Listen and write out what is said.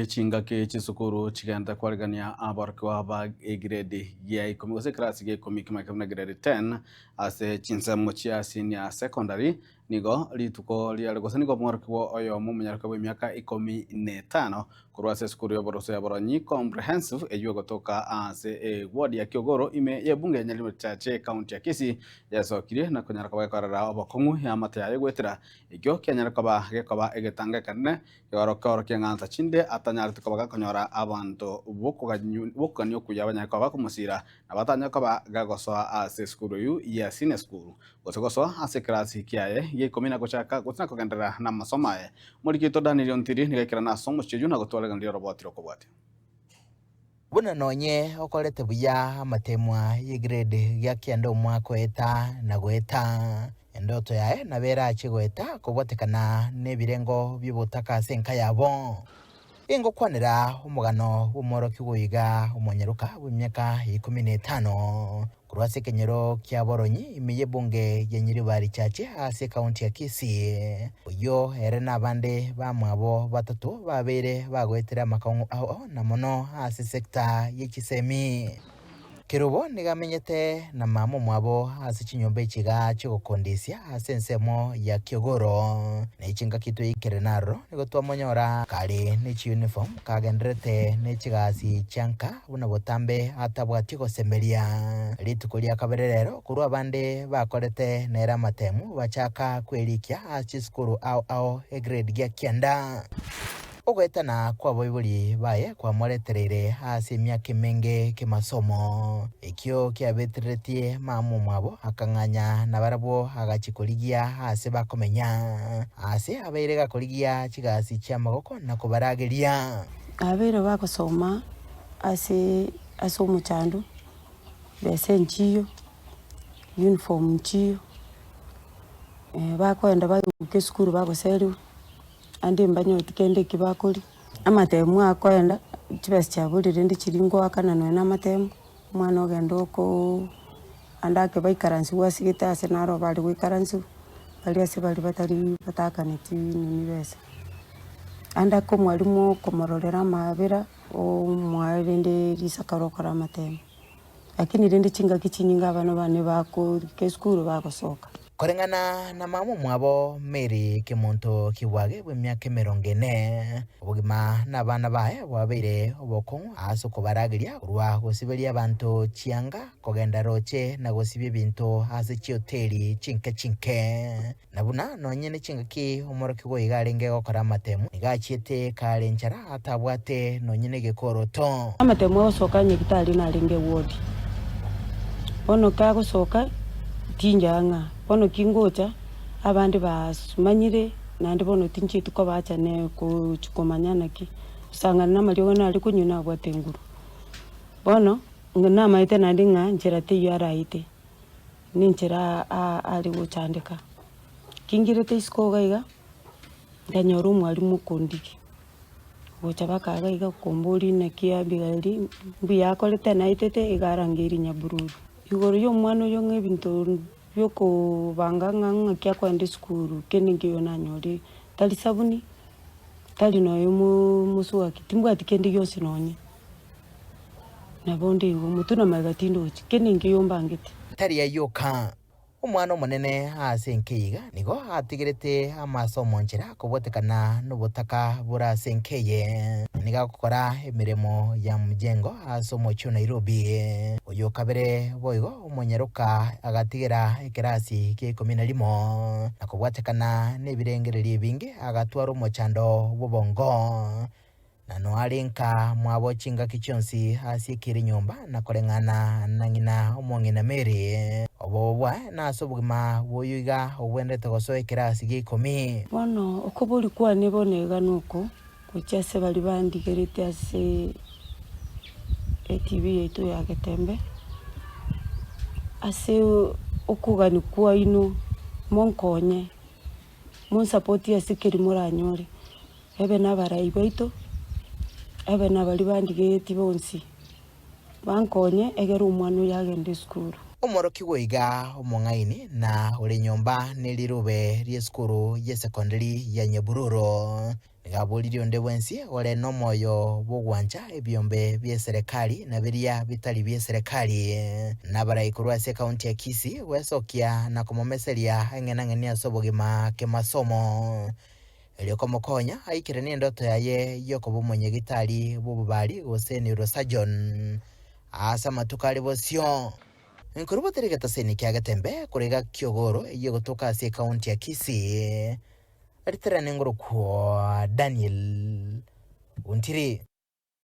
Echinga ke chisukuru chigenda kwarigania abarkwa ba grade ya 10 gose class ge 10 kima grade 10 ase chinsemo chia senior secondary nigo lituko liale gose nigo mwarkwa oyo mumunyarka we miaka 15 kurwa ase skuru ya boroso ya boronyi comprehensive eyo gotoka ase ward ya Kiogoro ime ya bunge ya Nyalimo chache county ya Kisii yasokire na kunyarka ba karara abakongu ya mata ya gwetira ikyo kyanyarka ba gekaba egetanga kanne yorokoro kyanganta chinde atanyara tukabaga konyora abantu bokuganyo kuya abanyarka bakumusira abatanyaka ba gagosoa ase skuru yu ya senior school gosogosoa ase class kiaye ye komina gochaka gotsina kugendera na masomae muri kito Daniel Ontiri nigekira na somo cheju na gotwaraga ndio robotiro kubwate buna nonye okorete buya amatemwa ye grade ya kiando mwako eta na gweta endoto yae na bera achigweta kubwatekana nebirengo by'ubutaka senka yabo ingo kwanira umugano w'umoroki guiga umonyeruka w'imyaka 15 kurwase kenyero kya boronyi imiye bunge ya Nyiribari chache ase county ya Kisii uyo erena bande bamwabo batatu babere bagwetera makongo aho na mono ase sekta y'ikisemi Kirubo nigamenyete na mamu mwabo ase chinyombe chiga chigokondisia ase nsemo ya Kiogoro na ichinga kitu ikerenaro nigo twamonyora kali ni chi uniform kagendrete ni chigasi chanka buna botambe atabwati gosemeria litukulia kaberero kurwa bande bakorete nera matemu bachaka kwelikia ase skuru ao grade ya kianda ogwetana kwa boibuli baye kwa moreterere ase myaka menge ke masomo ekyo kyabeteretie mamu mwabo akanganya na barabo agachikoligia ase bakomenya ase abaire gakoligia chigasi cha magoko na kubarageria abaire bakosoma ase omuchandu bese nchiyo uniform nchiyo bakwenda bayuke skuru bagoseriwe andi mbanyo tikende kibakuri amatemu akwenda chibesi chabulire ndi chiringo akana nwe amatemu mwana ogenda oko andake baikaransi wasigita ase naro bali wikaransi bali ase bali batari batakaneti nini bese andako mwalimu komororera mabera o mwalende risakarokora amatemu lakini rende chinga kichinyinga abana bane bako ke skuru bakosoka korengana na mamu mwabo Mary Kimonto kiwage bw'emyaka 40 obugima n'abana bae bwabeire obokongu ase kubaragiria kurwa gosiberia abantu chianga kogenda roche na gosibye bintu ase chioteli chinke nabuna nonyene chingaki omoroki goigarenge gokora amatemu nigachiete kale nchara atabwate nonyene gekoroto amatemu osokanye kitali nalinge wodi bono kagosoka tinjanga bono kingocha abandi basumanyire nandi bono tinchitu ko bachane ku chikomanyana ki usangana na malyo na ali kunyuna bwatenguru bono ngana maite nandi nga njera te yaraite ninjera ali guchandika kingire te isko gaiga ndanyoru mwalimu kondiki gocha bakagaiga kombori na kia bigali biyakolete naitete igarangiri nyabururu igoro yo mwana yo ngebinto yoko banganga kya kwenda skuru keningiyo nanyori tali sabuni tali noyo musuwa kitimbwa tikendi yose nonye nabonde umutuna magatindo keningiyo mbangite tari yayoka umwana omonene ase nkeiga nigo atigirete amasomo nchira kubwotekana n'ubutaka bura senkeye niga gukora emiremo ya mujengo ase omochio Nairobi uyu kabere boigo omonyeruka agatigira ekirasi ke 11 na kubwotekana n'ebirengereri bingi agatwara omochando bobongo nano alinka mwabo chinga kichonsi ase kiri nyumba na korengana na ngina omongina Mary obobwa naso bugima boyiga obwendete gosoe kirasi gi 10 bono okobuli kwa nebonega nuko kuchase bali bandigerete ase TV yetu ya Getembe ase okugani kwa ino monkonye mon support ase kiri muranyore ebe nabarai baito ebe nabali bandigerete bonsi bankonye egera umwana yagende skuru omoroki goiga omong'aini na ore nyomba nelirube rie skuru ye secondary ya Nyabururo gaburirio onde bwensi ore nomoyo bogwanja ebyombe bya serikali na biria bitari bya serikali na baraikuru ase kaunti ya Kisii wesokia na kumomeseria eng'enang'enia sobogima ke masomo Elioko Mokonya aikire ndoto yaye yoko bumonye gitari bububari gose neurosurgeon asa matukari bosio nkuru boterega taseni kya gatembe kurega Kiogoro iye gutoka ase kaunti ya Kisii Eritrea nengoro kwa Daniel Untiri